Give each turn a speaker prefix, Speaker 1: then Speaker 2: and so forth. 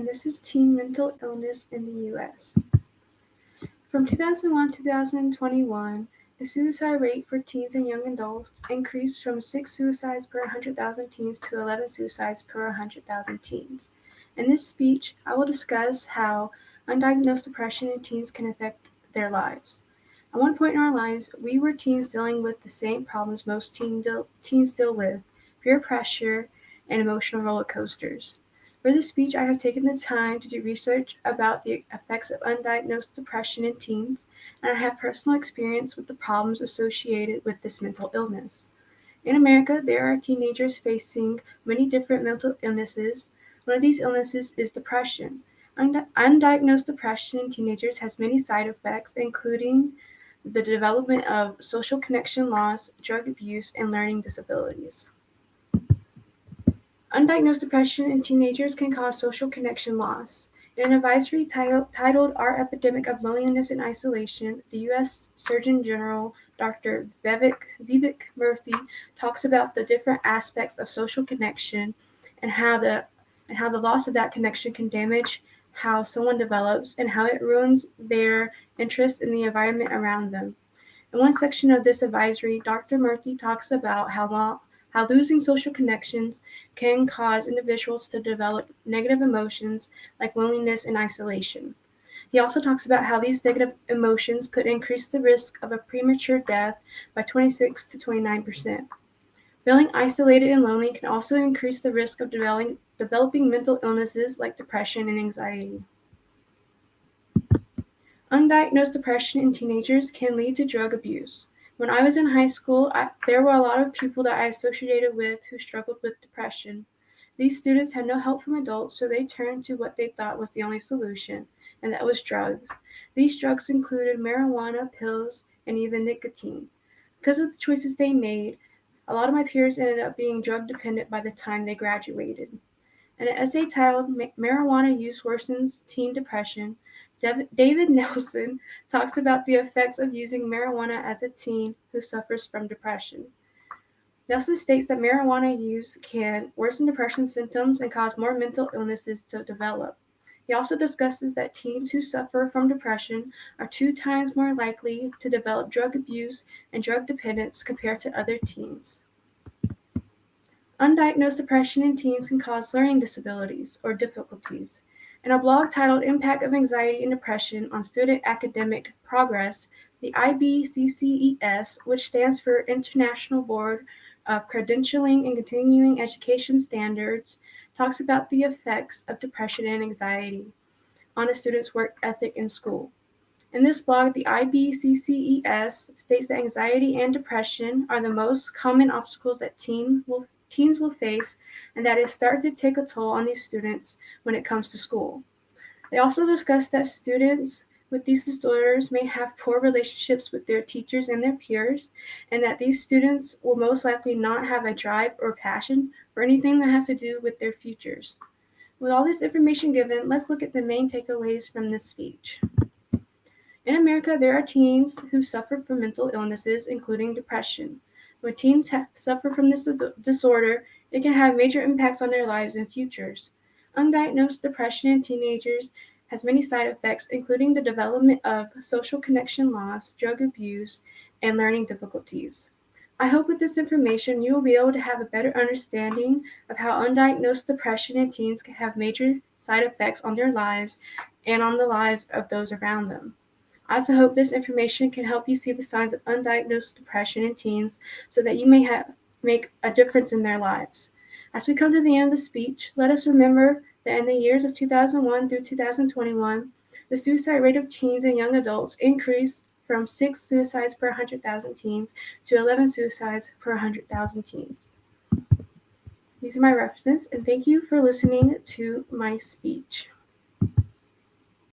Speaker 1: and this is teen mental illness in the U.S. From 2001 to 2021, the suicide rate for teens and young adults increased from 6 suicides per 100,000 teens to 11 suicides per 100,000 teens. In this speech, I will discuss how undiagnosed depression in teens can affect their lives. At one point in our lives, we were teens dealing with the same problems most teens deal with: peer pressure and emotional roller coasters. For this speech, I have taken the time to do research about the effects of undiagnosed depression in teens, and I have personal experience with the problems associated with this mental illness. In America, there are teenagers facing many different mental illnesses. One of these illnesses is depression. Undiagnosed depression in teenagers has many side effects, including the development of social connection loss, drug abuse, and learning disabilities. Undiagnosed depression in teenagers can cause social connection loss. In an advisory titled Our Epidemic of Loneliness and Isolation, the U.S. Surgeon General Dr. Vivek Murthy talks about the different aspects of social connection and how the loss of that connection can damage how someone develops and how it ruins their interest in the environment around them. In one section of this advisory, Dr. Murthy talks about how losing social connections can cause individuals to develop negative emotions like loneliness and isolation. He also talks about how these negative emotions could increase the risk of a premature death by 26 to 29%. Feeling isolated and lonely can also increase the risk of developing mental illnesses like depression and anxiety. Undiagnosed depression in teenagers can lead to drug abuse. When I was in high school, there were a lot of people that I associated with who struggled with depression. These students had no help from adults, so they turned to what they thought was the only solution, and that was drugs. These drugs included marijuana, pills, and even nicotine. Because of the choices they made, a lot of my peers ended up being drug dependent by the time they graduated. In an essay titled Marijuana Use Worsens Teen Depression, David Nelson talks about the effects of using marijuana as a teen who suffers from depression. Nelson states that marijuana use can worsen depression symptoms and cause more mental illnesses to develop. He also discusses that teens who suffer from depression are 2 times more likely to develop drug abuse and drug dependence compared to other teens. Undiagnosed depression in teens can cause learning disabilities or difficulties. In a blog titled Impact of Anxiety and Depression on Student Academic Progress, the IBCCES, which stands for International Board of Credentialing and Continuing Education Standards, talks about the effects of depression and anxiety on a student's work ethic in school. In this blog, the IBCCES states that anxiety and depression are the most common obstacles that teens will face, and that it started to take a toll on these students when it comes to school. They also discuss that students with these disorders may have poor relationships with their teachers and their peers, and that these students will most likely not have a drive or passion for anything that has to do with their futures. With all this information given, let's look at the main takeaways from this speech. In America, there are teens who suffer from mental illnesses, including depression. When teens suffer from this disorder, it can have major impacts on their lives and futures. Undiagnosed depression in teenagers has many side effects, including the development of social connection loss, drug abuse, and learning difficulties. I hope with this information you will be able to have a better understanding of how undiagnosed depression in teens can have major side effects on their lives and on the lives of those around them. I also hope this information can help you see the signs of undiagnosed depression in teens so that you may make a difference in their lives. As we come to the end of the speech, let us remember that in the years of 2001 through 2021, the suicide rate of teens and young adults increased from 6 suicides per 100,000 teens to 11 suicides per 100,000 teens. These are my references, and thank you for listening to my speech.